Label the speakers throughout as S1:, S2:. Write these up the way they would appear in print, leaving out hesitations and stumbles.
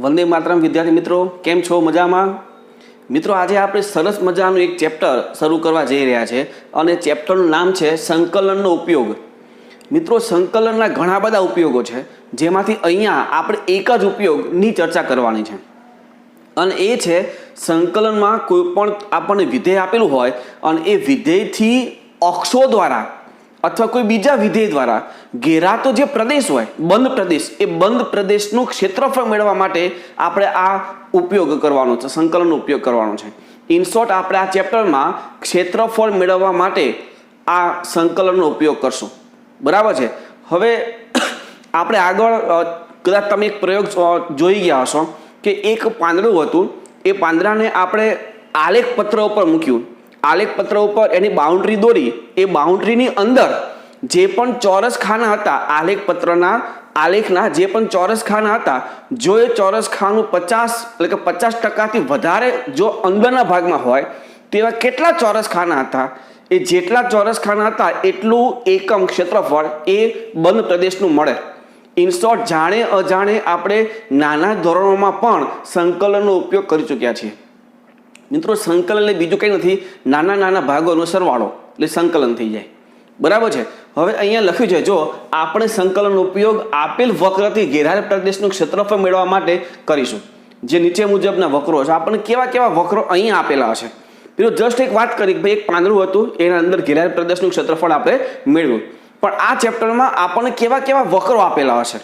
S1: વંદે માતરમ વિદ્યાર્થી મિત્રો, કેમ છો? મજામાં? મિત્રો, આજે આપણે સરસ મજાનું એક ચેપ્ટર શરૂ કરવા જઈ રહ્યા છે અને ચેપ્ટરનું નામ છે સંકલનનો ઉપયોગ. મિત્રો, સંકલનના ઘણા બધા ઉપયોગો છે, જેમાંથી અહીંયા આપણે એક જ ઉપયોગની ચર્ચા કરવાની છે અને એ છે સંકલનમાં કોઈ પણ આપણને વિધેય આપેલું હોય અને એ વિધેયથી અક્ષો દ્વારા અથવા કોઈ બીજા વિધેય દ્વારા ઘેરાતો જે પ્રદેશ હોય, બંધ પ્રદેશ, એ બંધ પ્રદેશનું ક્ષેત્રફળ મેળવવા માટે આપણે આ ઉપયોગ કરવાનો છે, સંકલનનો ઉપયોગ કરવાનો છે. ઇન શોર્ટ, આપણે આ ચેપ્ટરમાં ક્ષેત્રફળ મેળવવા માટે આ સંકલનનો ઉપયોગ કરશું. બરાબર છે. હવે આપણે આગળ કદાચ તમે એક પ્રયોગ જોઈ ગયા હશો કે એક પાંદડું હતું. એ પાંદડાને આપણે આલેખ પત્ર ઉપર મૂક્યું. આલેખ પત્ર ઉપર એની બાઉન્ડ્રી દોરી. એ બાઉન્ડ્રીની અંદર જે પણ ચોરસ ખાના હતા, આલેખ પત્રના આલેખના જે પણ ચોરસ ખાના હતા, જો એ ચોરસ ખાનું 50% વધારે જો અંદરના ભાગમાં હોય તેવા કેટલા ચોરસ ખાના હતા, એ જેટલા ચોરસ ખાના હતા એટલું એકમ ક્ષેત્રફળ એ બંધ પ્રદેશનું મળે. ઇન શોર્ટ, જાણે અજાણે આપણે નાના ધોરણોમાં પણ સંકલનનો ઉપયોગ કરી ચૂક્યા છીએ. મિત્રો, સંકલન બીજું કંઈ નથી, નાના નાના ભાગોનો સરવાળો, એટલે સંકલન થઈ જાય. બરાબર છે. હવે અહીંયા લખ્યું છે, જો આપણે સંકલનનો ઉપયોગ આપેલ વક્રથી ઘેરાયેલ પ્રદેશનું ક્ષેત્રફળ મેળવવા માટે કરીશું. જે નીચે મુજબના વક્રો છે, આપણને કેવા કેવા વક્રો અહીંયા આપેલા હશે. પેલું જસ્ટ એક વાત કરી કે ભાઈ એક પાંદડું હતું, એના અંદર ઘેરાયેલ પ્રદેશનું ક્ષેત્રફળ આપણે મેળવ્યું. પણ આ ચેપ્ટરમાં આપણને કેવા કેવા વક્રો આપેલા હશે,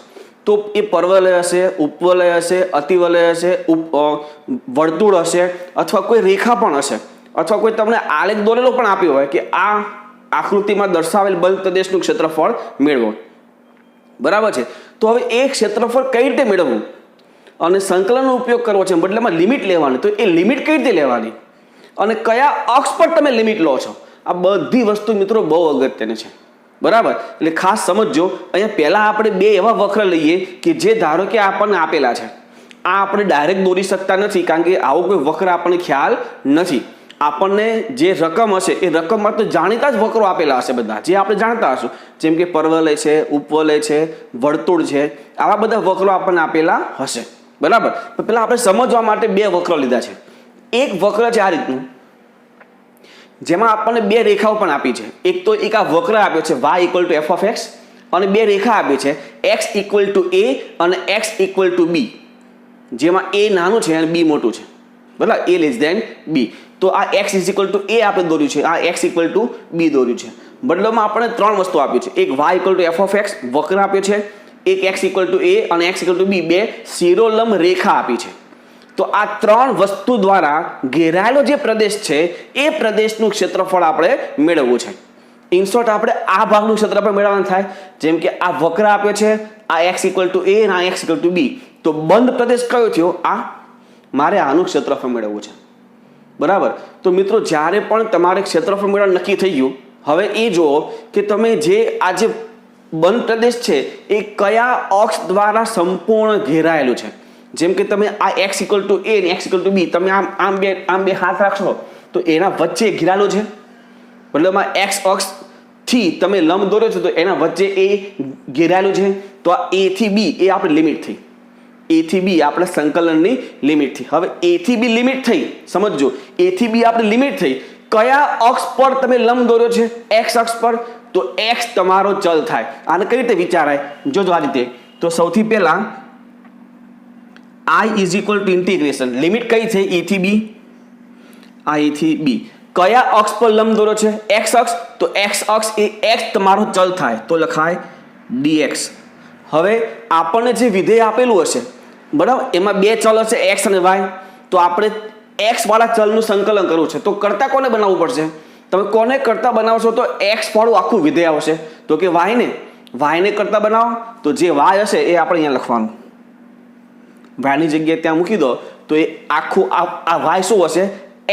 S1: તો એ પર્વલય હશે, ઉપવલય હશે, અતિવલય હશે, વર્તુળ હશે, અથવા કોઈ રેખા પણ હશે, અથવા કોઈ તમને આલેખ દોરેલો પણ આપ્યો હોય કે આ આકૃતિમાં દર્શાવેલ બંધ પ્રદેશનું ક્ષેત્રફળ મેળવો. બરાબર છે. તો હવે એ ક્ષેત્રફળ કઈ રીતે મેળવવું અને સંકલનનો ઉપયોગ કરવો છે, બદલામાં લિમિટ લેવાની, તો એ લિમિટ કઈ રીતે લેવાની અને કયા અક્ષ પર તમે લિમિટ લો છો, આ બધી વસ્તુ મિત્રો બહુ અગત્યની છે. બરાબર. એટલે ખાસ સમજજો. અહીંયા પહેલાં આપણે બે એવા વક્ર લઈએ કે જે ધારો કે આપણને આપેલા છે. આ આપણે ડાયરેક્ટ દોરી શકતા નથી, કારણ કે આવો કોઈ વક્ર આપણને ખ્યાલ નથી. આપણને જે રકમ હશે એ રકમમાં તો જાણીતા જ વક્રો આપેલા હશે, બધા જે આપણે જાણતા હશું, જેમ કે પર્વલય છે, ઉપવલય છે, વર્તુળ છે, આવા બધા વક્રો આપણને આપેલા હશે. બરાબર. તો પહેલાં આપણે સમજવા માટે બે વક્ર લીધા છે. એક વક્ર છે આ રીતનું, જેમાં આપણને બે રેખાઓ પણ આપી છે. એક તો એક આ વક્ર આપ્યો છે y = f(x) અને બે રેખા આપી છે x = a અને x = b, જેમાં a નાનું છે અને b મોટું છે. બરાબર. a b. તો આ x = a આપણે દોર્યું છે, આ x = b દોર્યું છે. બદલામાં આપણે ત્રણ વસ્તુ આપી છે. એક y = f(x) વક્ર આપ્યો છે, એક x = a અને x = b બે શિરોલંબ રેખા આપી છે. તો આ ત્રણ વસ્તુ દ્વારા ઘેરાયેલો જે પ્રદેશ છે એ પ્રદેશનું ક્ષેત્રફળ આપણે મેળવવું છે. ઇન શોર્ટ, આપણે આ ભાગનું ક્ષેત્રફળ મેળવવાનું થાય. જેમ કે આ વક્ર આપ્યો છે, આ x = a અને આ x = b. તો બંધ પ્રદેશ કયો થયો? આ. મારે આનું ક્ષેત્રફળ મેળવવું છે. બરાબર. તો મિત્રો, જ્યારે પણ તમારે ક્ષેત્રફળ મેળવવાનું નક્કી થઈ ગયું, હવે એ જુઓ કે તમે જે આ જે બંધ પ્રદેશ છે એ કયા અક્ષ દ્વારા સંપૂર્ણ ઘેરાયેલું છે. જેમ કે તમે આ x = a અને x = b, તમે આમ બે હાથ રાખશો તો એના વચ્ચે ઘેરાયેલું છે. મતલબ x અક્ષથી તમે લંબ દોર્યો છો તો એના વચ્ચે એ ઘેરાયેલું છે. તો આ a થી b એ આપણી લિમિટ થઈ. a થી b આપણે સંકલનની લિમિટ થઈ. હવે a થી b લિમિટ થઈ, સમજો, a થી b આપણી લિમિટ થઈ. કયા અક્ષ પર તમે લંબ દોર્યો છે? x અક્ષ પર. તો x તમારો ચલ થાય. આને કઈ રીતે વિચારાય? જોજો આ રીતે. તો સૌથી પહેલા I = ઇન્ટિગ્રેશન, લિમિટ કઈ છે? a થી b. a થી b કયા અક્ષ પર લંબ દોર્યો છે? x અક્ષ. તો x અક્ષ એ x તમારો ચલ થાય, તો લખાય dx. હવે આપણને જે વિધેય આપેલું હશે, બરાબર, એમાં બે ચલ હશે x અને y. તો આપણે x વાળા ચલનું સંકલન કરવું છે. તો કરતા કોને બનાવવું પડશે? તમે કોને કરતા બનાવશો તો x વાળું આખું વિધેય આવશે. તો કે y ને કરતા બનાવો. તો જે y હશે એ આપણે અહીંયા લખવાનું, yની જગ્યાએ ત્યાં મૂકી દો. તો એ આખું આ y શું હશે?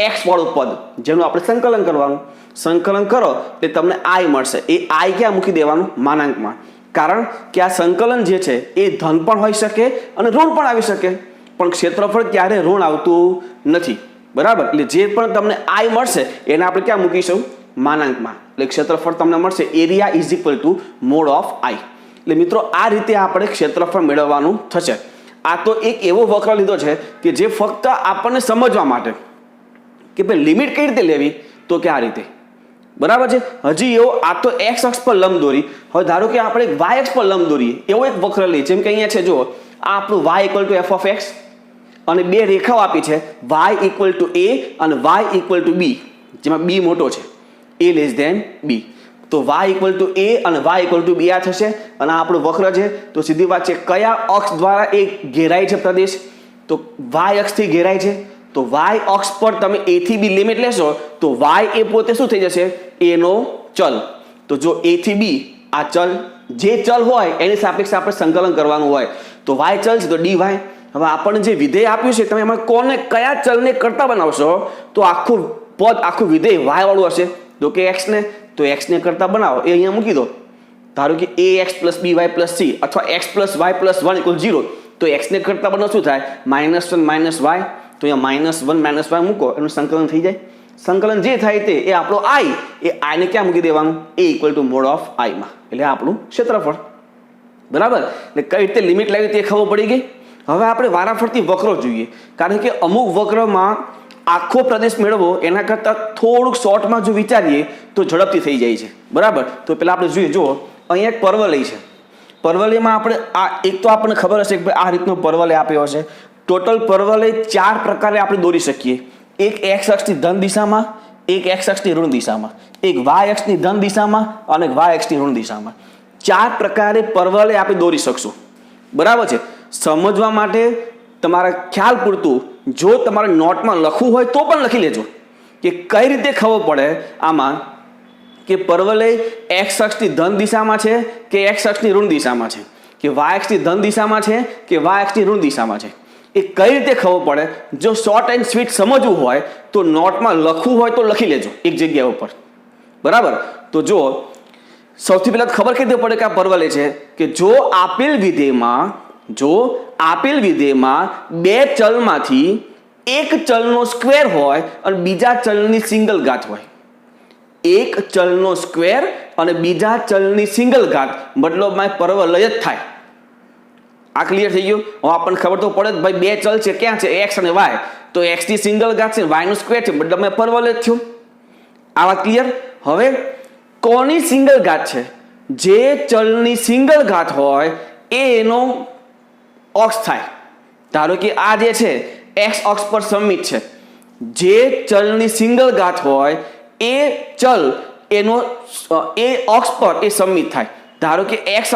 S1: x વાળું પદ, જેનું આપણે સંકલન કરવાનું. સંકલન કરો એટલે તમને i મળશે. એ i ક્યાં મૂકી દેવાનું? માનાંકમાં. કારણ કે આ સંકલન જે છે એ ધન પણ હોઈ શકે અને ઋણ પણ આવી શકે, પણ ક્ષેત્રફળ ક્યારે ઋણ આવતું નથી. બરાબર. એટલે જે પણ તમને i મળશે એને આપણે ક્યાં મૂકીશું? માનાંકમાં. એટલે ક્ષેત્રફળ તમને મળશે એરિયા = mod of i. એટલે મિત્રો, આ રીતે આપણે ક્ષેત્રફળ મેળવવાનું થશે. આ તો એક એવો વક્ર લીધો છે કે જે ફક્ત આપણને સમજવા માટે કે ભાઈ લિમિટ કઈ રીતે લેવી, તો કે આ રીતે, બરાબર છે. હજી એવો આ તો એક્સ અક્ષ પર લંબ દોરી. હવે ધારો કે આપણે વાય અક્ષ પર લંબ દોરીએ એવો એક વક્ર લઈએ, જેમ કે અહીંયા છે જુઓ, આ આપણું Y equal to F of X અને બે રેખાઓ આપી છે વાય ઇક્વલ ટુ એ અને વાય ઇક્વલ ટુ બી, જેમાં બી મોટો છે, એ લેસ ધેન બી. તો વાય ઇક્વલ ટુ એ અને વાય ઇક્વલ ટુ બી આ થશે અને આ આપણું વક્ર છે. તો સીધી વાત છે, કયા અક્ષ દ્વારા એ ઘેરાય છે પ્રદેશ, તો વાય અક્ષથી ઘેરાય છે. તો વાય અક્ષ પર તમે એ થી બી લિમિટ લેશો તો વાય એ પોતે શું થઈ જશે, એનો ચલ. તો જો એ થી બી આ ચલ, જે ચલ હોય એની સાપેક્ષે આપણે સંકલન કરવાનું હોય, તો વાય ચલ છે તો dy. હવે આપણને જે વિધેય આપ્યું છે તમે એમાં કોને કયા ચલને કરતા બનાવશો તો આખું પદ આખું વિધેય વાય વાળું હશે, તો કે x ને, તો x ને કરતા બનાવો, એ અહીંયા મૂકી દો. ધારો કે ax plus by plus c અથવા x plus y plus 1 equal 0, તો x ને કરતા બનાવો શું થાય, -1 માઇનસ y. તો અહીંયા -1 માઇનસ y મૂકો, એનું સંકલન થઈ જાય. સંકલન જે થાય તે એ આપણો i, એ i ને ક્યાં મૂકી દેવાનું, a equal to mode of i માં, એટલે આપણું ક્ષેત્રફળ. બરાબર. એટલે કઈ રીતે લિમિટ લાવી તે ખબર પડી ગઈ. હવે આપણે વારાફરતી વક્રો જોઈએ, કારણ કે અમુક વક્રમાં આખો પ્રદેશ મેળવવો એના કરતાં થોડુંક શોર્ટમાં જો વિચારીએ તો ઝડપથી થઈ જાય છે. બરાબર. તો પેલા આપણે જોઈએ, જુઓ અહીંયા એક પરવલય છે. પરવલયમાં આપણે આ એક તો આપણને ખબર હશે કે આ રીતનો પરવલય આપ્યો હશે. ટોટલ પરવલય 4 પ્રકારે આપણે દોરી શકીએ. એક એક્સ અક્ષની ધન દિશામાં, એક એક્સ અક્ષની ઋણ દિશામાં, એક વાય અક્ષની ધન દિશામાં અને એક વાય અક્ષની ઋણ દિશામાં. 4 પ્રકારે પરવલય આપણે દોરી શકશું. બરાબર છે. સમજવા માટે તમારા ખ્યાલ પૂરતું જો તમારે નોટમાં લખવું હોય તો પણ લખી લેજો કે કઈ રીતે ખબર પડે આમાં કે પરવલય એક્સ અક્ષની ધન દિશામાં છે કે એક્સ અક્ષની ઋણ દિશામાં છે, કે વાય અક્ષની ધન દિશામાં છે કે વાય અક્ષની ઋણ દિશામાં છે. એ કઈ રીતે ખબર પડે, જો શોર્ટ એન્ડ સ્વીટ સમજવું હોય તો નોટમાં લખવું હોય તો લખી લેજો એક જગ્યા ઉપર. બરાબર. તો જો સૌથી પહેલા ખબર કઈ રીતે પડે કે આ પરવલય છે, કે જો આપેલ વિધેયમાં બે ચલમાંથી એક ચલનો સ્ક્વેર હોય અને બીજા ચલની સિંગલ ઘાત હોય. એક ચલનો સ્ક્વેર અને બીજા ચલની સિંગલ ઘાત, મતલબમાં પરવલય જ થાય. આ ક્લિયર થઈ ગયું. હવે આપણને ખબર તો પડે ભાઈ બે ચલ છે, ક્યાં છે, એક્સ અને વાય, તો એક્સ ની સિંગલ ઘાત છે, વાય નો સ્ક્વેર છે, મતલબમાં પરવલય જ થયું. આ વાત ક્લિયર. હવે કોની સિંગલ ઘાત છે, જે ચલની સિંગલ ઘાત હોય એનો અક્ષ થાય. ધારો કે આ જે છે એક્સ અક્ષ પર સમમિત છે, જે ચલની સિંગલ ઘાત હોય એ ચલ એનો એ અક્ષ પર એ સમમિત થાય. ધારો કે એક્સ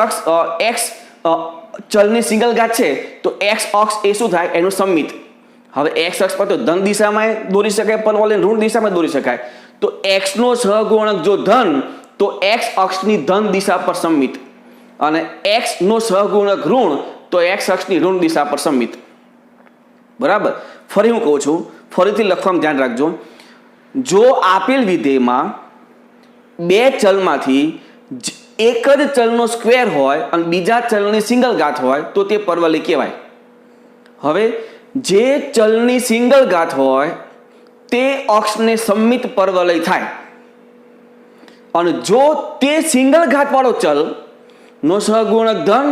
S1: ચલની સિંગલ ઘાત છે તો એક્સ અક્ષ એ શું થાય, એનું સમમિત. હવે એક્સ અક્ષ પર તો ધન દિશામાં દોરી શકાય, પરવલય ઋણ દિશામાં દોરી શકાય. તો એક્સ નો સહગુણક જો ધન તો એક્સ અક્ષની ધન દિશા પર સમમિત, અને એક્સ નો સહગુણક ઋણ તો એક્સ અક્ષની ઋણ દિશા પર સમમિત. બરાબર. ફરી હું કહું છું, ફરીથી લખવામાં ધ્યાન રાખજો. જો આપેલ વિધેયમાં બે ચલમાંથી એક જ ચલનો સ્ક્વેર હોય અને બીજા ચલની સિંગલ ઘાત હોય તો તે પરવલય કહેવાય. હવે જે ચલની સિંગલ ઘાત હોય તે અક્ષને સમમિત પરવલય થાય, અને જો તે સિંગલ ઘાત વાળો ચલ નો સહગુણક ધન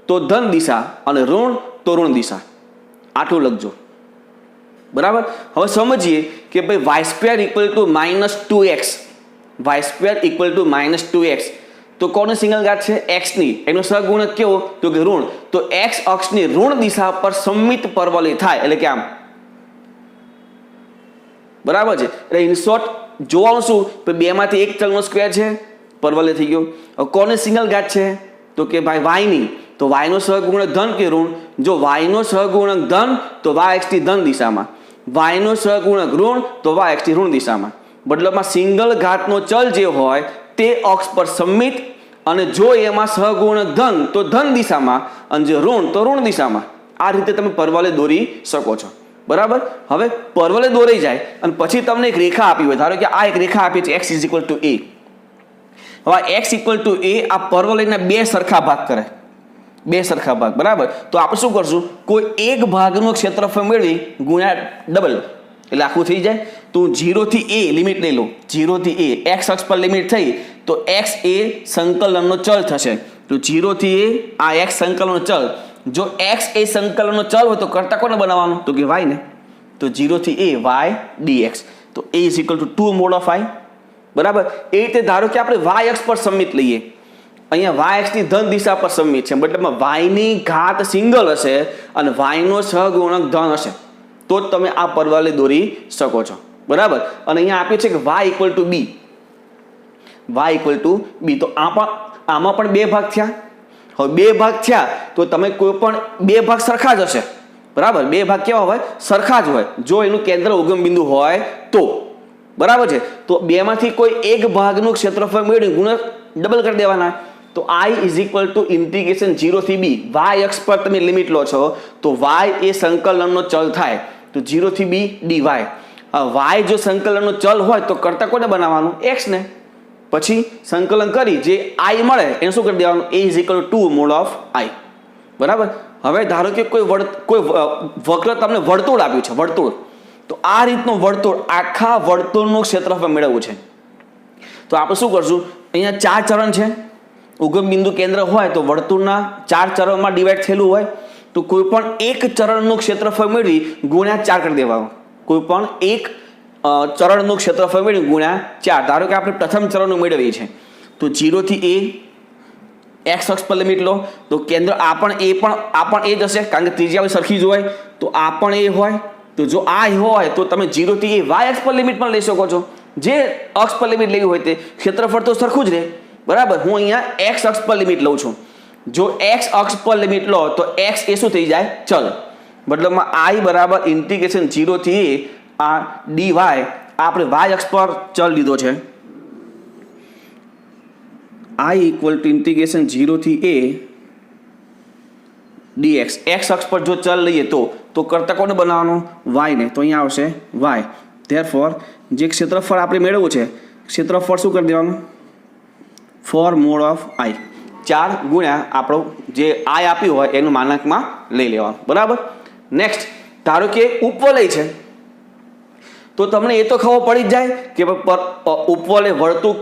S1: તો ધન દિશા અને ઋણ તો ઋણ દિશા. આટલું લખજો. બરાબર. હવે સમજીએ કે ભાઈ Y square equal to -2x, Y square equal to -2x, તો કોની સિંગલ ઘાત છે, એક્સ ની, એનો સહગુણક કેવો, તો કે ઋણ. તો એક્સ અક્ષની ઋણ દિશા પર સમમિત પરવલય થાય, એટલે કે આમ. બરાબર છે. એટલે ઇન શોર્ટ જોવાનું શું, તો બેમાંથી એક ચલનો સ્ક્વેર છે, પરવલય થઈ ગયો. હવે કોની સિંગલ ઘાત છે, તો કે ભાઈ વાય ની, તો વાય નો સહગુણક ધન કે ઋણ. જો વાય નો સહગુણક ધન તો વાય એક્સ ની ધન દિશામાં, વાય નો સહગુણક ઋણ તો વાય એક્સ ની ઋણ દિશામાં. મતલબમાં સિંગલ ઘાતનો ચલ જે હોય તે અક્ષ પર સમમિત, અને જો એમાં સહગુણક ધન તો ધન દિશામાં અને જે ઋણ તો ઋણ દિશામાં. આ રીતે તમે પરવલય દોરી શકો છો. બરાબર. હવે પરવલય દોરાઈ જાય અને પછી તમને એક રેખા આપી હોય, ધારો કે આ એક રેખા આપી છે x is equal to a. હવે x ઇક્વલ ટુ a આ પરવલયના બે સરખા ભાગ કરે, બે સરખા ભાગ. બરાબર. તો આપણે શું કરશું, કોઈ એક ભાગનું ક્ષેત્રફળ મેળવી ગુણ્યા ડબલ, એટલે આખું થઈ જાય. તો 0 થી a લિમિટ લઈ લો, 0 થી a x અક્ષ પર લિમિટ થઈ તો x એ સંકલનનો ચલ થશે. તો 0 થી a આ x સંકલનનો ચલ, જો x એ સંકલનનો ચલ હોય તો કરતા કોને બનાવવાનું તો કે y ને, તો 0 થી a y dx, તો a is equal to 2 mode of i, બરાબર. એ રીતે ધારો કે આપણે y અક્ષ પર સમિત લઈએ, અહીંયા y અક્ષની ધન દિશા પર સમિત છે, મતલબમાં y ની ઘાત સિંગલ હશે અને y નો સહગુણક ધન હશે તો જ તમે આ પરવલય દોરી શકો છો, બરાબર. અને અહીંયા આપ્યું છે કે y equal to b, y equal to b, તો આમાં પણ બે ભાગ થયા. હવે બે ભાગ થયા તો તમે કોઈ પણ બે ભાગ સરખા જ હશે, બરાબર. બે ભાગ કેવા હોય? સરખા જ હોય જો એનું કેન્દ્ર ઉગમ બિંદુ હોય તો, બરાબર છે. તો બેમાંથી કોઈ એક ભાગનું ક્ષેત્રફળ મેળવી ગુણ ડબલ કરી દેવાના, તો i is equal to integration 0 થી b, y અક્ષ પર તમે લિમિટ લો છો તો y એ સંકલનનો ચલ થાય, તો 0 થી b dy. y જો સંકલનનો ચલ હોય તો કરતા કોને બનાવવાનું? x ને. પછી સંકલન કરી જે i મળે એને શું કરી દેવાનું? a is equal to 2 mode of i, બરાબર. હવે ધારો કે કોઈ વક્ર તમને વર્તુળ આપ્યું છે, વર્તુળ, તો આ રીતનું વર્તુળ, આખા વર્તુળનું ક્ષેત્રફળ મેળવવું છે તો આપણે શું કરશું? અહીંયા 4 ચરણ છે, ઉગમ બિંદુ કેન્દ્ર હોય તો વર્તુળના 4 ચરણમાં ડિવાઈડ થયેલું હોય તો કોઈ પણ એક ચરણનું ક્ષેત્રફળ મેળવી ગુણ્યા 4 કરી દેવાનું. કોઈ પણ એક ચરણનું ક્ષેત્રફળ મેળવી ગુણ્યા 4. ધારો કે આપણે પ્રથમ ચરણનું મેળવીએ છીએ તો 0 થી a x અક્ષ પર લિમિટ લો તો કેન્દ્ર આ પણ એ જ હશે કારણ કે ત્રિજ્યા સરખી જ હોય, તો આ પણ એ હોય, તો જો આ હોય તો તમે 0 થી a y અક્ષ પર લિમિટ પણ લઈ શકો છો. જે અક્ષ પર લિમિટ લેવી હોય તે ક્ષેત્રફળ તો સરખું જ રહે, બરાબર. હું અહીંયા x અક્ષ પર લિમિટ લઉં છું, જો x અક્ષ પર લિમિટ લો તો x એ શું થઈ જાય? ચલ. મતલબમાં i બરાબર ઇન્ટિગ્રેશન 0 થી a dy, આપણે y અક્ષ પર ચલ લીધો છે, i ઇક્વલ ટુ ઇન્ટિગ્રેશન 0 થી a dx. x અક્ષ પર જો ચલ લઈએ તો કરતા કોને બનાવવાનું? y ને, તો અહીંયા આવશે y. ધેરફોર જે ક્ષેત્રફળ આપણે મેળવવું છે, ક્ષેત્રફળ શું કરી દેવાનું? 4 મોડ ઓફ i, 4 ગુણ્યા આપણો જે i આપ્યું હોય એનું માનાંકમાં લઈ લેવાનું, બરાબર. નેક્સ્ટ ધારો કે ઉપવલય છે તો તમને એ તો ખબર પડી જ જાય કે ઉપવલય વર્તુળ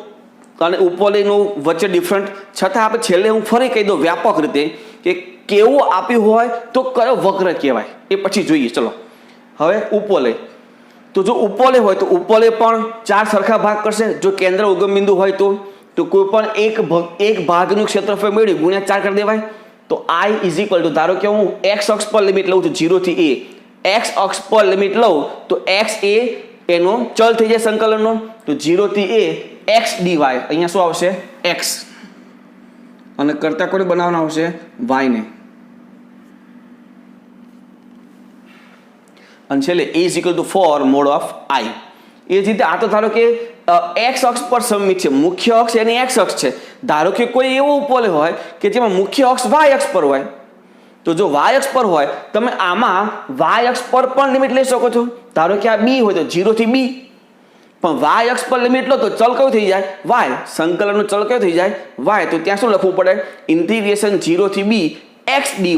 S1: અને ઉપવલયનું વચ્ચે ડિફરન્ટ, છતાં આપણે છેલ્લે હું ફરી કહી દઉં વ્યાપક રીતે કે કેવું આપ્યું હોય તો કયો વક્ર કહેવાય એ પછી જોઈએ. ચલો હવે ઉપવલય, તો જો ઉપવલય હોય તો ઉપવલય પણ 4 સરખા ભાગ કરશે. જો કેન્દ્ર ઉગમ બિંદુ હોય તો કોઈ પણ એક ભાગનું ક્ષેત્રફળ મેળવી ગુણ્યા 4 કરી દેવાય. તો i ઇઝ ઇક્વલ ટુ, ધારો કે હું x અક્ષ પર લિમિટ લઉં છું 0 થી a, x અક્ષ પર લિમિટ લઉં તો x એ એનો ચલ થઈ જાય સંકલનનો, તો 0 થી a x dy, અહીંયા શું આવશે? x, અને કરતા કોને બનાવવાનો આવશે? y ને. અને છેલ્લે a is equal to 4 mode of i. એ જ રીતે આ તો ધારો કે x અક્ષ પર સમિત છે, મુખ્ય અક્ષ એની x અક્ષ છે. ધારો કે કોઈ એવો ઉપવલય હોય કે જેમાં મુખ્ય અક્ષ y અક્ષ પર હોય, તો જો y અક્ષ પર હોય તમે આમાં y અક્ષ પર પણ લિમિટ લઈ શકો છો. ધારો કે આ b હોય તો 0 થી b, પણ y અક્ષ પર લિમિટ લો તો ચલ કયું થઈ જાય? y. સંકલનનું ચલ કયું થઈ જાય? y. તો ત્યાં શું લખવું પડે? ઇન્ટિગ્રેશન 0 થી b x dy,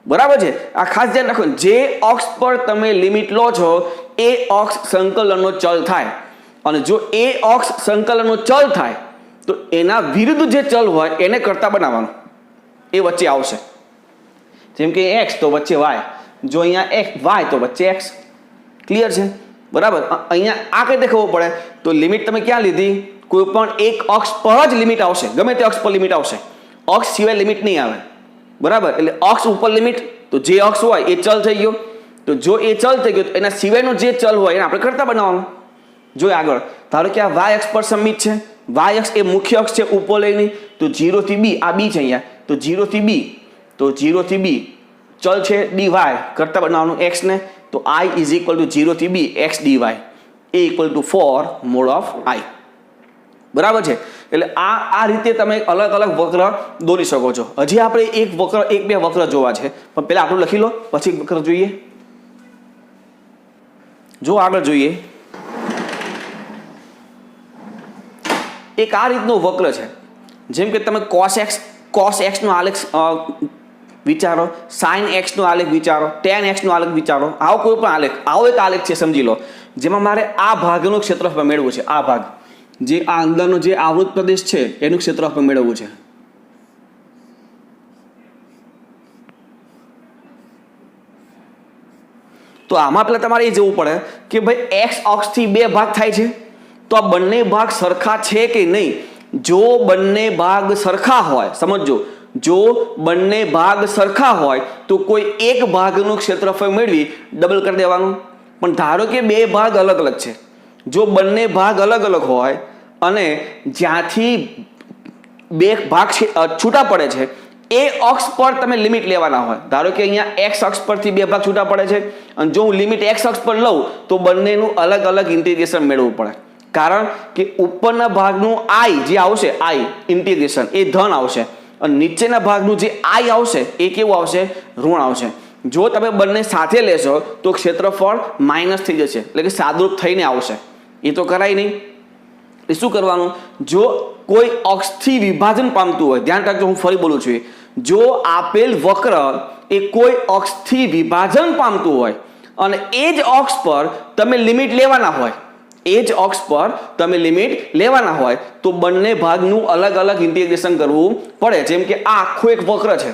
S1: બરાબર છે. આ ખાસ ધ્યાન રાખો, જે અક્ષ પર તમે લિમિટ લો છો એ અક્ષ સંકલનનો ચલ થાય, અને જો એ અક્ષ સંકલનનો ચલ થાય તો એના વિરુદ્ધ જે ચલ હોય એને કરતા બનાવવાનું, એ વચ્ચે આવશે. જેમ કે x તો વચ્ચે y, જો અહીંયા x y તો વચ્ચે x. ક્લિયર છે? બરાબર. અહીંયા આ કઈ રીતે ખબર પડે? તો લિમિટ તમે ક્યાં લીધી? કોઈ પણ એક અક્ષ પર જ લિમિટ આવશે, ગમે તે અક્ષ પર લિમિટ આવશે, અક્ષ સિવાય લિમિટ નહીં આવે, બરાબર. એટલે અક્ષ ઉપર લિમિટ, તો જે અક્ષ હોય એ ચલ થઈ ગયો, તો જો એ ચલ થઈ ગયો તો એના સિવાયનો જે ચલ હોય એને આપણે કરતા બનાવવાનું. જો આગળ ધારો કે આ y અક્ષ પર સમિત છે, y અક્ષ એ મુખ્ય અક્ષ છે ઉપવલયની, તો 0 થી b, આ b છે અહીંયા, તો 0 થી b, તો 0 થી b ચલ છે dy, કરતા બનાવવાનું x ને, તો i ઇઝ ઇક્વલ ટુ 0 થી b x dy, a equal to 4 mode of i, બરાબર છે. એટલે આ રીતે તમે અલગ અલગ વક્ર દોરી શકો છો. હજી આપણે એક બે વક્ર જોવા છે, પણ પહેલા આટલું લખી લો પછી વક્ર જોઈએ. જો આગળ જોઈએ, એક આ રીતનો વક્ર છે. જેમ કે તમે cos x નો આલેખ વિચારો, sin x નો આલેખ વિચારો, tan x નો આલેખ વિચારો, આવો કોઈ પણ આલેખ, આવો એક આલેખ છે સમજી લો, જેમાં મારે આ ભાગનું ક્ષેત્રફળ મેળવવું છે. આ ભાગ જે આ અંદરનો જે આવૃત પ્રદેશ છે એનું ક્ષેત્રફળ મેળવવું છે. તો આમાં પહેલાં તમારે એ જોવું પડે કે ભાઈ એક્સ અક્ષથી બે ભાગ થાય છે, તો આ બંને ભાગ સરખા છે કે નહીં. જો બંને ભાગ સરખા હોય, સમજો, જો બંને ભાગ સરખા હોય તો કોઈ એક ભાગનું ક્ષેત્રફળ મેળવી ડબલ કરી દેવાનું. પણ ધારો કે બે ભાગ અલગ અલગ છે, જો બંને ભાગ અલગ અલગ હોય અને જ્યાંથી બે ભાગ છૂટા પડે છે એ અક્ષ પર તમે લિમિટ લેવાના હોય. ધારો કે અહીંયા એક્સ અક્ષ પરથી બે ભાગ છૂટા પડે છે અને જો હું લિમિટ એક્સ અક્ષ પર લઉં તો બંનેનું અલગ અલગ ઇન્ટિગ્રેશન મેળવવું પડે. કારણ કે ઉપરના ભાગનું આઈ જે આવશે, આઈ ઇન્ટિગ્રેશન એ ધન આવશે અને નીચેના ભાગનું જે આઈ આવશે એ કેવું આવશે, ઋણ આવશે. જો તમે બંને સાથે લેશો તો ક્ષેત્રફળ માઇનસ થઈ જશે, એટલે કે સાદુરૂપ થઈને આવશે. એ તો કરાય નહીં. એ શું કરવાનું, જો કોઈ અક્ષથી વિભાજન પામતું હોય, ધ્યાન રાખજો હું ફરી બોલું છું, જો આપેલ વક્ર એ કોઈ અક્ષથી વિભાજન પામતું હોય અને એ જ અક્ષ પર તમે લિમિટ લેવાના હોય, એ જ અક્ષ પર તમે લિમિટ લેવાના હોય તો બંને ભાગનું અલગ અલગ ઇન્ટિગ્રેશન કરવું પડે. જેમ કે આ આખો એક વક્ર છે,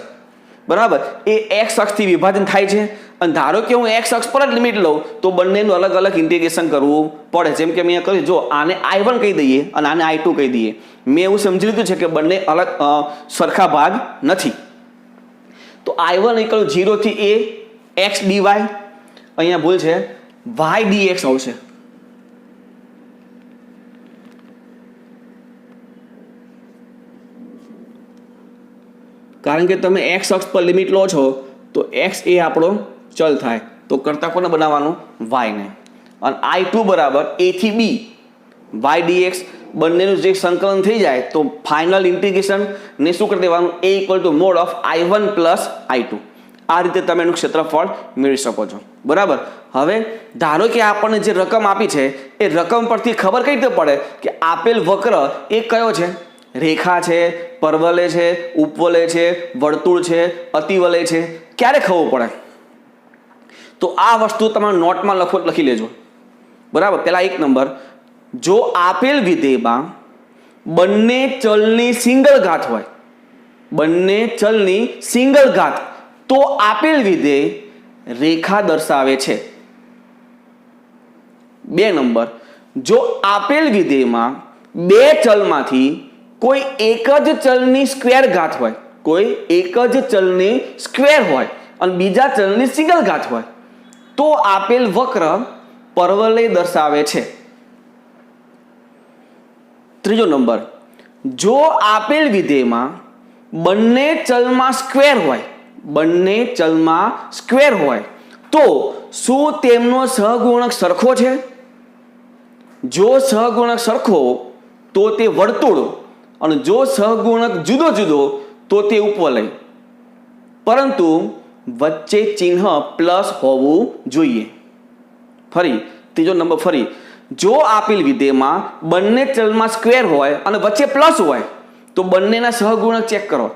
S1: બરાબર, એ એક્સ અક્ષથી વિભાજન થાય છે અને ધારો કે હું એક્સ અક્ષ પર જ લિમિટ લઉં તો બંનેનું અલગ અલગ ઇન્ટિગ્રેશન કરવું પડે. જેમ કે મેં અહીંયા કહ્યું, જો આને I1 કહી દઈએ અને આને I2 કહી દઈએ. મેં એવું સમજી લીધું છે કે બંને અલગ સરખા ભાગ નથી. તો I1 = 0 થી a x dy, અહીંયા ભૂલ છે, y dx આવશે. કારણ કે તમે એક્સ અક્ષ પર લિમિટ લો છો તો એક્સ એ આપણો ચલ થાય, તો કરતા કોને બનાવવાનું, વાયને. અને I2 બરાબર a થી b y dx, બંનેનું જે સંકલન થઈ જાય તો ફાઇનલ ઇન્ટિગ્રેશન ને શું કરી દેવાનું, a = mod of I1 + I2. આ રીતે તમે એનું ક્ષેત્રફળ મેળવી શકો છો, બરાબર. હવે ધારો કે આપણને જે રકમ આપી છે એ રકમ પરથી ખબર કઈ રીતે પડે કે આપેલ વક્ર એ કયો છે, રેખા છે, પરવલય છે, ઉપવલય છે, વર્તુળ છે, અતિવલય છે, ક્યારે ખબર પડે? તો આ વસ્તુ તમારે નોટમાં લખી લેજો, બરાબર. પહેલા 1 નંબર, જો આપેલ વિધેયમાં બંને ચલની સિંગલ ઘાત હોય, બંને ચલની સિંગલ ઘાત, તો આપેલ વિધેય રેખા દર્શાવે છે. 2 નંબર, જો આપેલ વિધેયમાં બે ચલમાંથી કોઈ એક જ ચલની સ્ક્વેર ઘાત હોય, કોઈ એક જ ચલની સ્ક્વેર હોય અને બીજા ચલની સિંગલ ઘાત હોય તો આપેલ વક્ર પરવલય દર્શાવે છે. 3 નંબર, જો આપેલ વિધેયમાં બંને ચલમાં સ્ક્વેર હોય, બંને ચલમાં સ્ક્વેર હોય તો શું તેમનો સહગુણક સરખો છે? જો સહગુણક સરખો તો તે વર્તુળ અને જો સહગુણક જુદો જુદો તો તે ઉપવલય, પરંતુ વચ્ચે ચિહ્ન પ્લસ હોવું જોઈએ. ફરી 3 નંબર, ફરી, જો આપેલ વિધેયમાં બંને ચલમાં સ્ક્વેર હોય અને વચ્ચે પ્લસ હોય તો બંનેના સહગુણક ચેક કરો,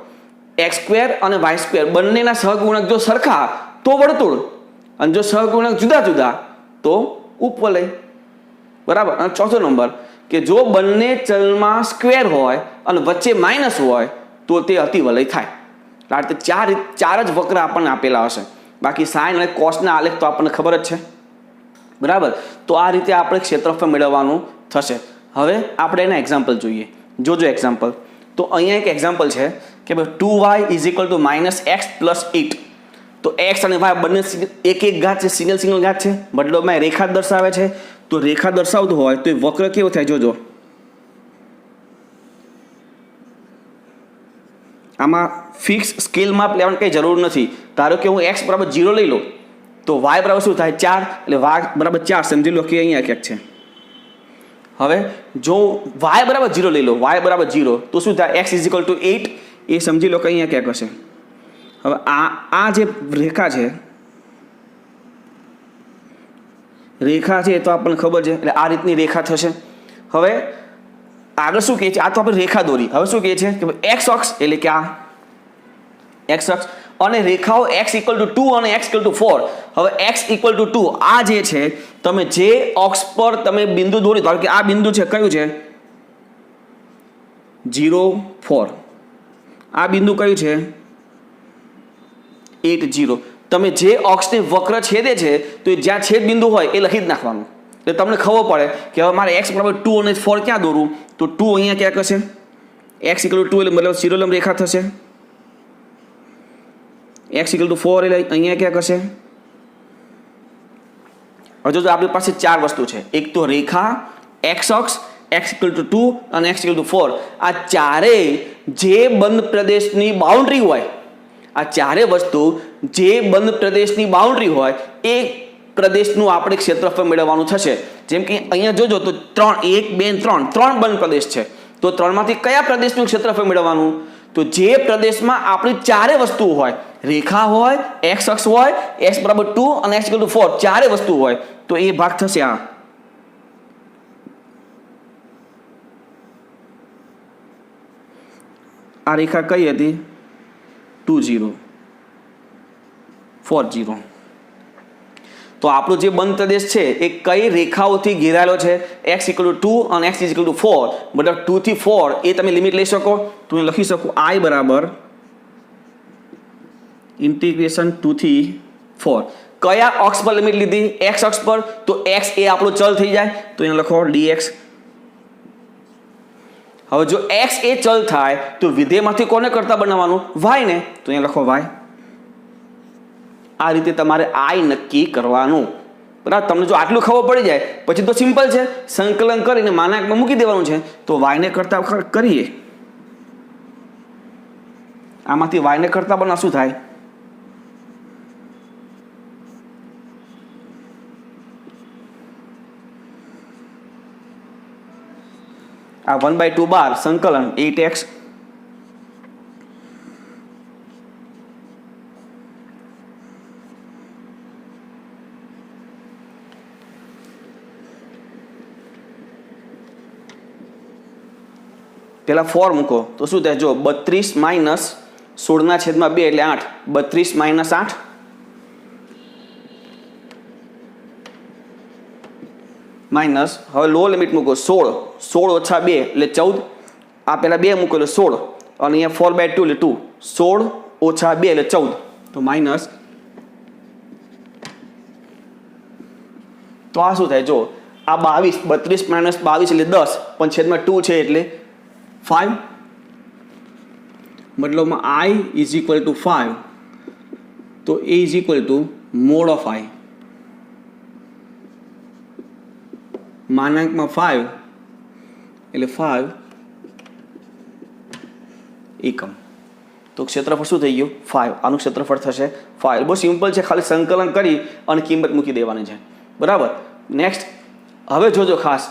S1: x² અને y² બંનેના સહગુણક જો સરખા તો વર્તુળ અને જો સહગુણક જુદા જુદા તો ઉપવલય, બરાબર. અને 4 નંબર, કે જો બંને ચલમાં સ્ક્વેર હોય અને વચ્ચે માઇનસ હોય તો તે અતિવલય થાય. આ રીતે ચાર જ વક્ર આપણને આપેલા હશે, બાકી સાઇન અને કોસના આલેખ તો આપણને ખબર જ છે, બરાબર. તો આ રીતે આપણે ક્ષેત્રફળ મેળવવાનું થશે. હવે આપણે એના એક્ઝામ્પલ જોઈએ. જોજો એક્ઝામ્પલ. તો અહીંયા એક એક્ઝામ્પલ છે કે ભાઈ 2y = -x + 8. તો x અને y બંને એક ઘાત છે, સિંગલ ઘાત છે, મતલબમાં રેખા દર્શાવે છે. તો રેખા દર્શાવતું હોય તો એ વક્ર કેવો થાય, જોજો. આમાં ફિક્સ સ્કેલ માપ લેવાની કંઈ જરૂર નથી. ધારો કે હું x = 0 લઈ લઉં તો y બરાબર શું થાય, 4, એટલે y બરાબર 4 સમજી લો કે અહીંયા ક્યાંક છે. હવે જો y બરાબર 0 લઈ લો, y બરાબર 0 તો શું થાય, x = 8, એ સમજી લો કે અહીંયા ક્યાંક હશે. હવે આ જે રેખા છે એ તો આપણને ખબર છે, એટલે આ રીતની રેખા થશે. હવે આગળ શું કહે છે, આ તો આપણે રેખા દોરી. હવે શું કહે છે કે x અક્ષ એટલે કે આ x અક્ષ અને રેખાઓ x = 2 અને x = 4. હવે x = 2 આ જે છે, તમે જે અક્ષ પર તમે બિંદુ દોરી, ધારો કે આ બિંદુ છે, કયું છે, 0, 4. આ બિંદુ કયું છે, 8, 0. તમે જે અક્ષને વક્ર છેદે છે તો જ્યાં છેદ બિંદુ હોય એ લખી જ નાખવાનું, એટલે તમને ખબર પડે કે હવે મારે x બરાબર 2 અને 4 ક્યાં દોરું, તો 2 અહીંયા ક્યાંક હશે, x = 2 એટલે મતલબ શિરોલંબ રેખા થશે, x = 4 એટલે અહીંયા ક્યાંક હશે. હવે જો આપણી પાસે ચાર વસ્તુ છે, એક તો રેખા, x અક્ષ, x = 2 અને x = 4. આ ચારેય જે બંધ પ્રદેશની બાઉન્ડ્રી હોય, આ ચારે વસ્તુ જે બંધ પ્રદેશની બાઉન્ડ્રી હોય એ પ્રદેશનું આપણે ક્ષેત્રફળ મેળવવાનું થશે. જેમ કે અહીંયા જોજો તો 3 1 2 3 ત્રણ બંધ પ્રદેશ છે, તો ત્રણમાંથી કયા પ્રદેશનું ક્ષેત્રફળ મેળવવાનું, તો જે પ્રદેશમાં આપણી ચારે વસ્તુઓ હોય, રેખા હોય, x અક્ષ હોય, x = 2 અને x = 4 ચારે વસ્તુ હોય, તો એ ભાગ થશે આ રેખા કઈ હતી, 2 0 4 0. તો આપણો જે બંધ પ્રદેશ છે એ કઈ રેખાઓથી ઘેરાયેલો છે, x = 2 અને x = 4, મતલબ 2 થી 4 એ તમે લિમિટ લઈ શકો. તો હું લખી શકું I બરાબર ઇન્ટિગ્રેશન 2 થી 4. કયા અક્ષ પર લિમિટ લીધી, x અક્ષ પર, તો x એ આપણો ચલ થઈ જાય, તો અહીંયા લખો dx. હવે જો x એ ચલ થાય તો વિધેયમાંથી કોને કરતા બનાવવાનું, y ને, તો અહીંયા લખો y. આ રીતે તમારે I નક્કી કરવાનું, બરાબર. તમને જો આટલું ખબર પડી જાય પછી તો સિમ્પલ છે, સંકલન કરીને માનાંકમાં મૂકી દેવાનું છે. તો y ને કરતા કરીએ, આમાંથી y ને કરતા બનાવ શું થાય, આ 1/2 બાર સંકલન 8x પેલા 4 મૂકો તો શું થાય, જો 32 માઇનસ 16/2 એટલે 8, 32 માઇનસ 8 માઇનસ, હવે લો લિમિટ મૂકો 16 16 - 2 એટલે 14, આ પહેલા 2 મૂકો એટલે 16 અને અહીંયા 4/2 એટલે 2, 16 - 2 એટલે 14, તો માઇનસ. તો આ શું થાય, જો આ 22, 32 માઇનસ 22 એટલે 10, પણ છેદમાં 2 છે એટલે 5, મતલબમાં I = 5, તો A = mod of I, માનાંકમાં 5 એટલે 5 એકમ. તો ક્ષેત્રફળ શું થઈ ગયું, 5. આનું ક્ષેત્રફળ થશે 5. બહુ સિમ્પલ છે, ખાલી સંકલન કરી અને કિંમત મૂકી દેવાની છે, બરાબર. નેક્સ્ટ હવે જોજો ખાસ,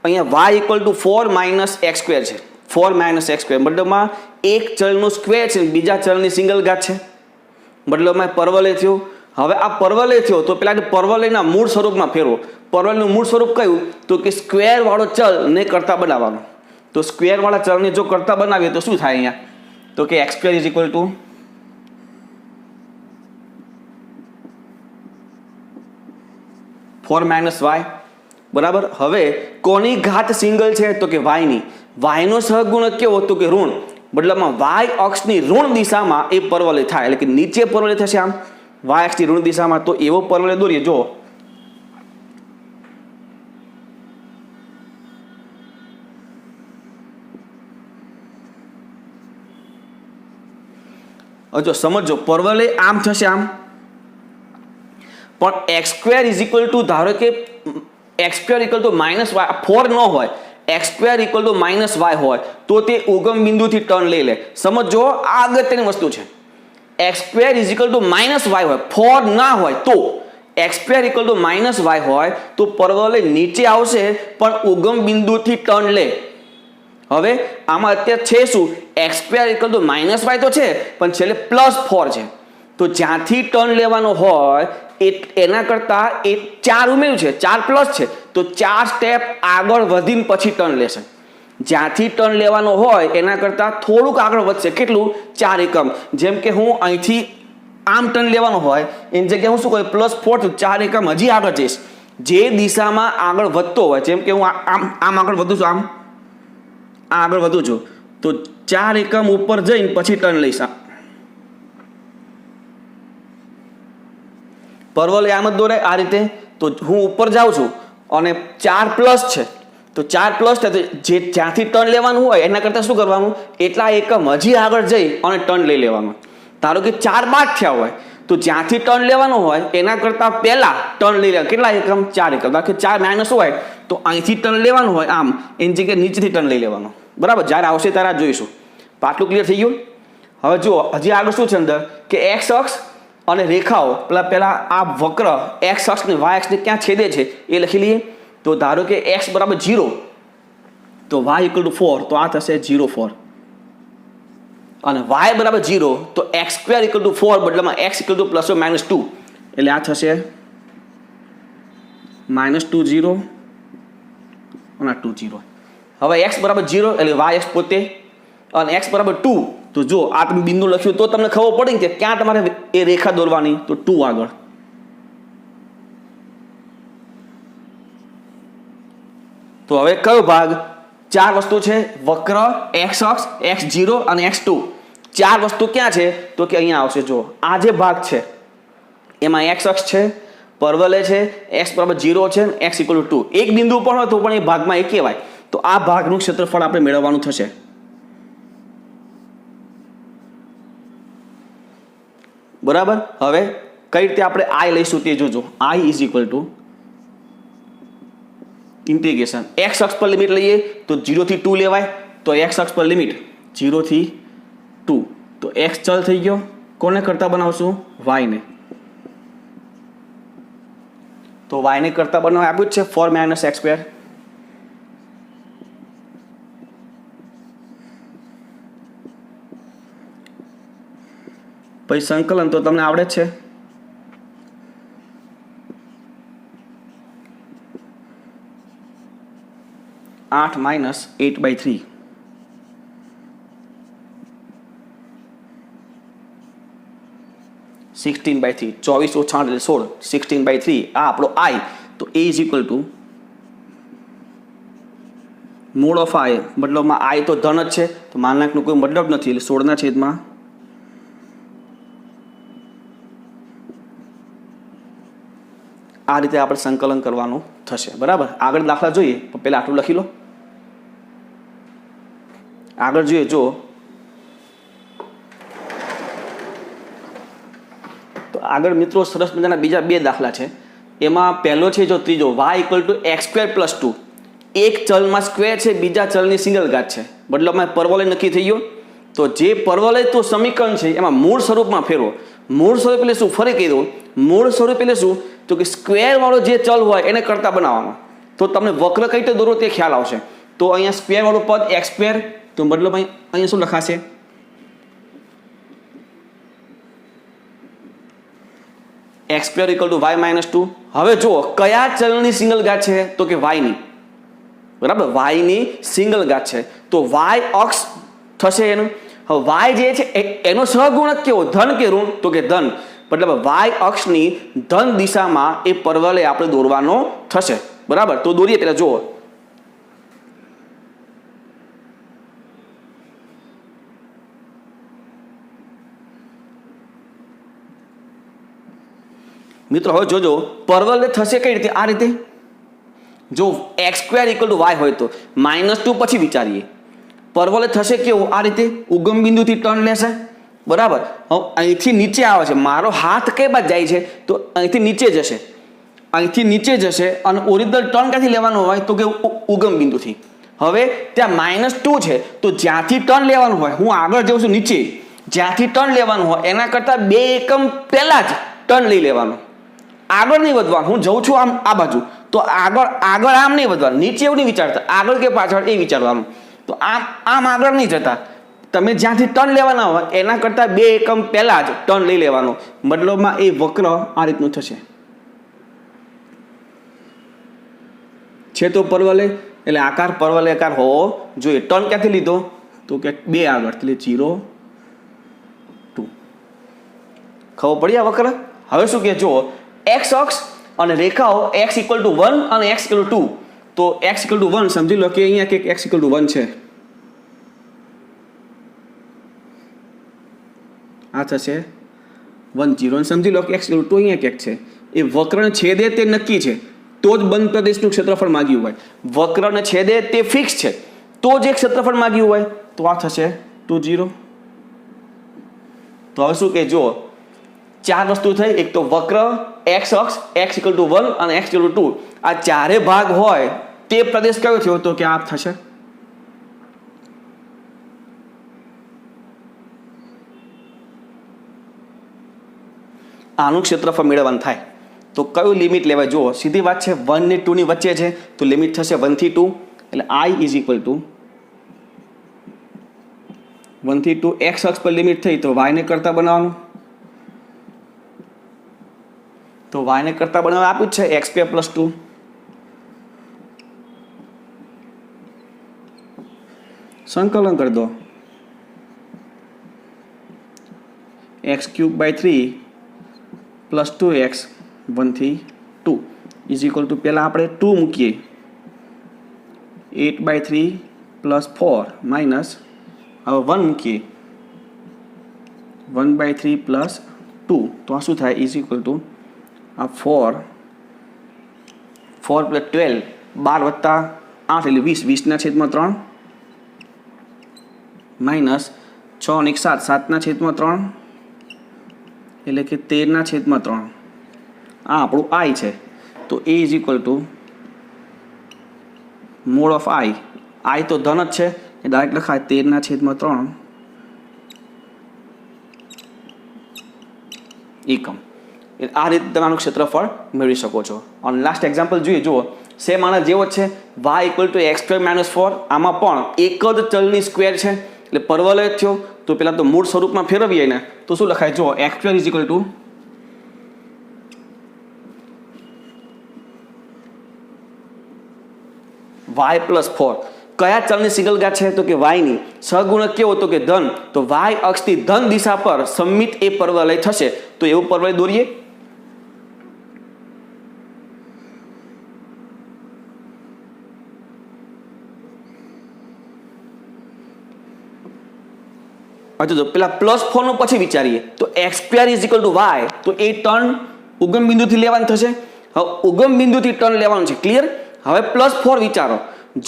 S1: અહીંયા y = 4 - x² છે, 4 - x², મતલબમાં એક ચલનું સ્ક્વેર છે, બીજા ચલની સિંગલ ઘાત છે, મતલબમાં પરવલય થયો. હવે આ પરવલય થયો તો પેલા પરવલયના મૂળ સ્વરૂપમાં ફેરવો. પરવલયનું મૂળ સ્વરૂપ કયું, તો કે સ્ક્વેર વાળો ચલ ને કરતા બનાવવાનો. તો સ્ક્વેર વાળા ચલને જો કરતા બનાવીએ તો શું થાય અહીંયા, તો કે x² = 4 - y, બરાબર. હવે કોની ઘાત સિંગલ છે, તો કે y ની. y નો સહગુણક કેવો, તો કે ઋણ, મતલબમાં y અક્ષની ઋણ દિશામાં એ પરવલય થાય, એટલે કે નીચે પરવલય થશે આમ y અક્ષની ઋણ દિશામાં. તો એવો પરવલય દોરીએ, જો જો સમજો, પરવલય આમ થશે આમ, પણ x² = ધારો કે x² = -y, 4 ન હોય, x² = -y હોય તો તે ઉગમ બિંદુથી ટર્ન લઈ લે. સમજો, આ અગત્યની વસ્તુ છે. x² = -y હોય, 4 ના હોય તો x² = -y હોય તો પરવલય નીચે આવશે પણ ઉગમ બિંદુથી ટર્ન લે. હવે આમાં અત્યારે છે શું, x² = -y તો છે પણ છેલ્લે +4 છે, તો જ્યાંથી ટર્ન લેવાનો હોય એના કરતાં એ 4 ઉમેર્યું છે, 4 + છે, તો 4 સ્ટેપ આગળ વધીને પછી ટર્ન લેશે. જ્યાંથી ટર્ન લેવાનો હોય એના કરતાં થોડુંક આગળ વધશે, કેટલું, 4 એકમ. જેમ કે હું અહીંથી આમ ટર્ન લેવાનો હોય એની જગ્યાએ હું શું કરું, +4 તો 4 એકમ હજી આગળ જઈશ. જે દિશામાં આગળ વધતો હોય, જેમ કે હું આમ આગળ વધું છું, આમ આગળ વધું છું, તો 4 એકમ ઉપર જઈને પછી ટર્ન લઈશ. પરવલ આમ જ દોરાય આ રીતે. તો હું ઉપર જાઉં છું અને 4 પ્લસ છે, તો 4 પ્લસ છે તો જે જ્યાંથી ટર્ન લેવાનું હોય એના કરતાં શું કરવાનું, એટલા એકમ હજી આગળ જઈ અને ટર્ન લઈ લેવાનું. ધારો કે 4 બાદ થયા હોય તો જ્યાંથી ટર્ન લેવાનો હોય એના કરતાં પહેલાં ટર્ન લઈ લેવાનું. કેટલા એકમ? 4 એકમ. બાકી 4 માઇનસ હોય તો અહીંથી ટર્ન લેવાનું હોય આમ, એની જગ્યાએ નીચેથી ટર્ન લઈ લેવાનું. બરાબર, જ્યારે આવશે ત્યારે આ જોઈશું. તો આટલું ક્લિયર થઈ ગયું. હવે જુઓ હજી આગળ શું છે અંદર કે એક્સ અક્ષ અને રેખાઓ પહેલાં આ વક્ર એક્સ અક્ષ ને વાય અક્ષને ક્યાં છેદે છે એ લખી લઈએ. તો ધારો કે એક્સ બરાબર 0 તો વાય ઇક્વલ ટુ 4, તો આ થશે 0 4. અને વાય બરાબર 0 તો એક્સ સ્ક્વેર ઇક્વલ ટુ 4 બદલામાં x equal to plus minus 2, એટલે આ થશે -2 0 અને 2 0. હવે એક્સ બરાબર 0 એટલે વાય એક્સ પોતે, અને એક્સ બરાબર 2 તો જો આ તમે બિંદુ લખ્યું તો તમને ખબર પડે કે ક્યાં તમારે એ રેખા દોરવાની, તો 2 આગળ. તો હવે કયો ભાગ? 4 વસ્તુ છે, વક્ર, એક્સ અક્ષ, x0 અને x2. 4 વસ્તુ ક્યાં છે? તો કે અહીંયા આવશે. જો આ જે ભાગ છે એમાં એક્સ અક્ષ છે, પરવલય છે, x બરાબર 0 છે, x ઇક્વલ ટુ 2. એક બિંદુ પણ હોય તો પણ એ ભાગમાં એ કહેવાય. તો આ ભાગનું ક્ષેત્રફળ આપણે મેળવવાનું થશે. બરાબર, હવે કઈ રીતે આપણે i લઈશું તે જોજો. i is equal to integration x અક્ષ પર લિમિટ લઈએ તો 0 થી 2 લેવાય. તો એક્સ અક્ષ પર લિમિટ 0 થી 2, તો એક્સ ચલ થઈ ગયો. કોને કરતા બનાવશું? વાય ને. તો વાય ને કરતા બનાવવા આપ્યું જ છે 4 - x². પછી સંકલન તો તમને આવડે જ છે. -8 8/3 16/3 24 ઓછા 8 એટલે 16 16/3 આ આપણો i. તો a is equal to mode of i, મતલબમાં i તો ધન જ છે તો માનાંકનો કોઈ મતલબ નથી, એટલે 16/. આ રીતે આપણે સંકલન કરવાનું થશે. બરાબર, આગળ દાખલા જોઈએ તો પહેલાં આટલું લખી લો. આગળ જોઈએ, જો તો આગળ મિત્રો સરસ મજાના બીજા 2 દાખલા છે. એમાં પહેલો છે જો ત્રીજો, y ઇક્વલ ટુ x² + 2. એક ચલમાં સ્ક્વેર છે, બીજા ચલની સિંગલ ઘાત છે, મતલબમાં પરવલય નક્કી થઈ ગયો. તો જે પરવલય તો સમીકરણ છે એમાં મૂળ સ્વરૂપમાં ફેરવો. મૂળ સ્વરૂપ એટલે શું? ફરી કહી દઉં, મૂળ સ્વરૂપ એટલે શું? તો કે સ્ક્વેર વાળો જે ચલ હોય એને કરતા બનાવવાનો. તો તમને વક્ર કઈ રીતે દોરો તે ખ્યાલ આવશે. તો અહીંયા સ્ક્વેર વાળું પદ x², તો મતલબ અહીંયા શું લખાશે? x² = y - 2. હવે જુઓ કયા ચલની સિંગલ ઘાત છે? તો કે y ની. બરાબર, y ની સિંગલ ઘાત છે તો y અક્ષ થશે એનું. હવે y જે છે એનો સહગુણક કેવો, ધન કે ઋણ? તો કે ધન. મતલબ y અક્ષની ધન દિશામાં એ પરવલય આપણે દોરવાનો થશે. બરાબર, તો દોરીએ પહેલા જુઓ. મિત્રો હવે જોજો પરવલય થશે કઈ રીતે? આ રીતે. જો x² = y હોય તો -2 પછી વિચારીએ. પરવલય થશે કેવું? આ રીતે ઉગમ બિંદુથી ટર્ન લેશે. બરાબર, હવે અહીંથી નીચે આવે છે, મારો હાથ કઈ બાજુ જાય છે? તો અહીંથી નીચે જશે. અહીંથી નીચે જશે અને ઓરિજિનલ ટર્ન ક્યાંથી લેવાનો હોય? તો કે ઉગમ બિંદુથી. હવે ત્યાં -2 છે તો જ્યાંથી ટર્ન લેવાનું હોય, હું આગળ જાઉં છું નીચે, જ્યાંથી ટર્ન લેવાનું હોય એના કરતાં 2 એકમ પહેલાં જ ટર્ન લઈ લેવાનું. આગળ નહીં વધવાનું. હું જઉં છું આમ આ બાજુ તો આગળ આમ નહીં વધવાનું, નીચે એવું નહીં વિચારતા, આગળ કે પાછળ એ વિચારવાનું. તો આમ આગળ નહીં જતા, તમે જ્યાંથી ટર્ન લેવાના હોય એના કરતાં 2 એકમ પહેલાં જ ટર્ન લઈ લેવાનો. મતલબમાં એ વક્ર આ રીતનું થશે. છે તો પરવલય એટલે આકાર પરવલયાકાર હોવો જોઈએ. ટર્ન ક્યાંથી લીધો? તો કે 2 આગળ, એટલે 0 2. ખબર પડી આ વક્ર? હવે શું કે જુઓ, એક્સ અક્ષ અને રેખાઓ x = 1 અને x = 2. તો x = 1 સમજી લો કે અહીંયા કે x = 1 છે. આ થશે 1 0. સમજી લો કે x = 2 અહીંયા ક્યાંક છે. એ વક્રને છેદે તે નક્કી છે તો જ બંધ પ્રદેશનું ક્ષેત્રફળ માગ્યું હોય. વક્રને છેદે તે ફિક્સ છે તો જ એક ક્ષેત્રફળ માગ્યું હોય તો આ થશે 2 0. તો હવે શું કે જો ચાર વસ્તુ થઈ. એક તો વક્ર, એક્સ અક્ષ, x = 1 અને x = 2. આ ચારે ભાગ હોય તે પ્રદેશ કયો થયો તો કે આ થશે. આનું ક્ષેત્રફળ મેળવવાનું થાય તો કયું લિમિટ લેવાય? જુઓ સીધી વાત છે, 1 ને 2 ની વચ્ચે છે તો લિમિટ થશે 1 થી 2. એટલે I = 1 થી 2. એક્સ અક્ષ પર લિમિટ થઈ તો y ને કરતા બનાવવાનું. તો y ને કરતા બનાવવા આપ્યું જ છે x² + 2. સંકલન કરી દો. x³/3 + 2x 1 થી 2 = પહેલાં આપણે 2 મૂકીએ. 8/3 + 4 માઇનસ હવે 1 મૂકીએ. 1/3 + 2 તો આ શું થાય? આ 4 + 12 12 + 8 એટલે 20 20/3 માઇનસ 6 અને 1 7 7/3 એટલે કે 13/3. આ આપણું I છે તો A = મોડ ઓફ I તો ધન જ છે એ ડાયરેક્ટ લખાય 13/3 એકમ. આ રીતે તમે આનું ક્ષેત્રફળ મેળવી શકો છો. અને લાસ્ટ એક્ઝામ્પલ જોઈએ. જુઓ સેમ આના જેવો જ છે. y = x² - 4. આમાં પણ એક જ ચલની સ્ક્વેર છે એટલે પરવલય થયો. તો પહેલાં તો મૂળ સ્વરૂપમાં ફેરવીએ ને તો શું લખાય? જુઓ x² = y + 4. કયા ચલની સિંગલઘાત છે? તો કે y ની. સહગુણક કેવો? તો કે ધન. તો y અક્ષથી ધન દિશા પર સમમિત એ પરવલય થશે. તો એવું પરવલય દોરીએ. જો પેલા +4 નું પછી વિચારીએ તો x² = y. તો એ ટર્ન ઉગમ બિંદુથી લેવાનું થશે. હવે ઉગમ બિંદુથી ટર્ન લેવાનું છે. ક્લિયર? હવે +4 વિચારો.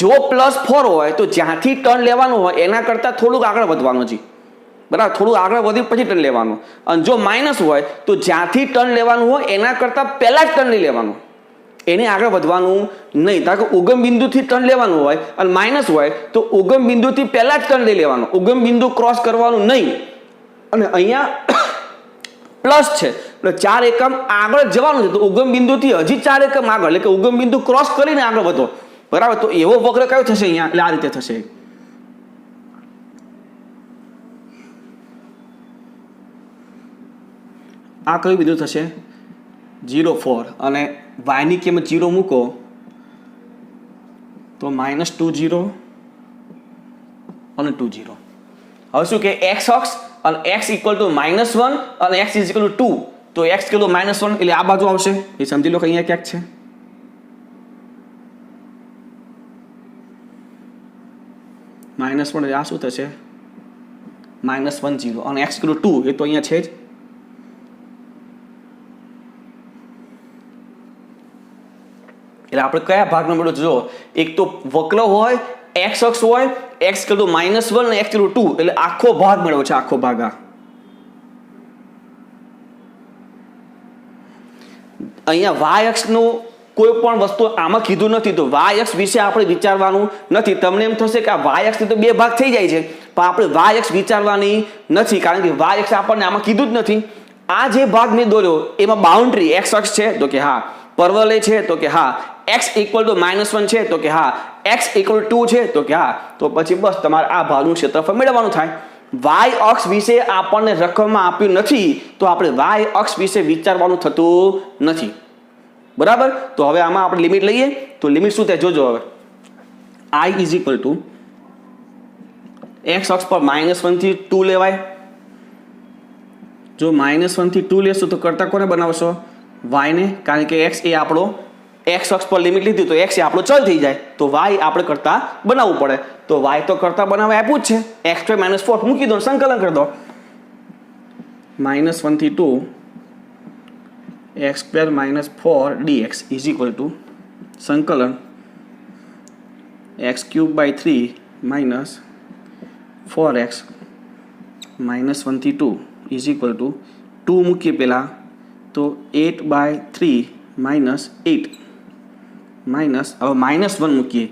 S1: જો +4 હોય તો જ્યાંથી ટર્ન લેવાનું હોય એના કરતાં થોડુંક આગળ વધવાનું છે. બરાબર? થોડું આગળ વધી પછી ટર્ન લેવાનું. અને જો માઇનસ હોય તો જ્યાંથી ટર્ન લેવાનું હોય એના કરતાં પહેલાં જ ટર્ન નહીં લેવાનું, એને આગળ વધવાનું નહીં. કારણ કે ઉગમ બિંદુથી ટર્ન લેવાનું હોય અને માઇનસ હોય તો ઉગમ બિંદુથી પહેલાં જ ટર્ન લઈ લેવાનું, ઉગમ બિંદુ ક્રોસ કરવાનું નહીં. અને અહીંયા પ્લસ છે એટલે 4 એકમ આગળ જવાનું છે તો ઉગમ બિંદુથી હજી 4 એકમ આગળ એટલે કે ઉગમ બિંદુ ક્રોસ કરીને આગળ વધો. બરાબર? તો એવો વક્ર કયો થશે અહીંયા? એટલે આ રીતે થશે. આ કયું બિંદુ થશે? 0 4 અને y ની કિંમત 0 મૂકો તો -2 0 અને 2 0. હવે શું કે x અક્ષ અને x = -1 અને x = 2 તો x = -1 એટલે આ બાજુ આવશે. એ સમજી લો કે અહીંયા ક્યાંક છે. -1 એટલે આ શું થશે? -1 0 અને x = 2 એ તો અહીંયા છે જ. એટલે આપણે કયા ભાગનો મેળવ્યો? જો એક તો વક્ર હોય, x અક્ષ હોય, x = -1 અને x = 2 એટલે આખો ભાગ મેળવ્યો છે. આખો ભાગ અહીંયા y અક્ષનું કોઈ પણ વસ્તુ આમાં કીધું નથી તો y અક્ષ વિશે આપણે વિચારવાનું નથી. તમને એમ થશે કે આ y અક્ષથી તો બે ભાગ થઈ જાય છે પણ આપણે y અક્ષ વિચારવાની નથી કારણ કે y અક્ષ આપણને આમાં કીધું જ નથી. આ જે ભાગ મેં દોર્યો એમાં બાઉન્ડ્રી x અક્ષ છે તો કે હા, પરવલય છે તો કે હા, x = -1 છે તો કે હા, x = 2 છે તો કે હા. તો પછી બસ તમારે આ ભાગનું ક્ષેત્રફળ મેળવવાનું થાય. y અક્ષ વિશે આપણને રકમમાં આપ્યું નથી તો આપણે y અક્ષ વિશે વિચારવાનું થતું નથી. બરાબર? તો હવે આમાં આપણે લિમિટ લઈએ તો લિમિટ શું થાય જોજો. હવે I = x અક્ષ પર -1 થી 2 લેવાય. જો -1 થી 2 લેશો તો કરતા કોને બનાવશો? y ને. કારણ કે x એ આપણો x અક્ષ પર લિમિટ લીધી તો x એ આપણો ચલ થઈ જાય તો y આપણે કરતા બનાવવું પડે. તો y તો કરતા બનાવવા આપ્યું જ છે. x² - 4 મૂકી દો, સંકલન કરી દો. -1 થી 2 x square minus 4dx is equal to संकलन x cube by 3 minus 4x minus 1 થી 2 इज इक्वल टू 2 મૂકીએ પહેલાં તો 8/3 માઇનસ 8 માઇનસ હવે -1 મૂકીએ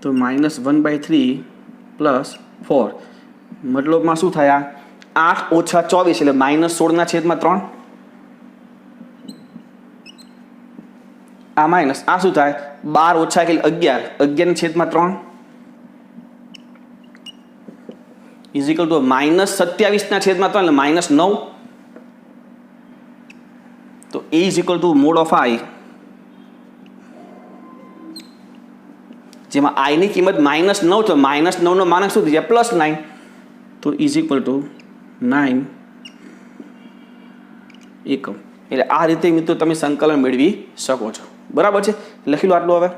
S1: તો -1/3 પ્લસ 4 મતલબમાં શું થયા 8 ઓછા 24 એટલે -16/3 આ માઇનસ આ શું થાય 12 ઓછા એટલે 11 11/3 ઇઝ ઇક્વલ ટુ -27/3 એટલે -9 તો a is equal to mode of i જેમાં i ની કિંમત -9 તો -9 નો માનક શું થઈ જાય +9 તો ઇઝ ઇક્વલ ટુ 9 એકમ એટલે આ રીતે મિત્રો તમે સંકલન મેળવી શકો છો બરાબર છે લખી લો આટલું હવે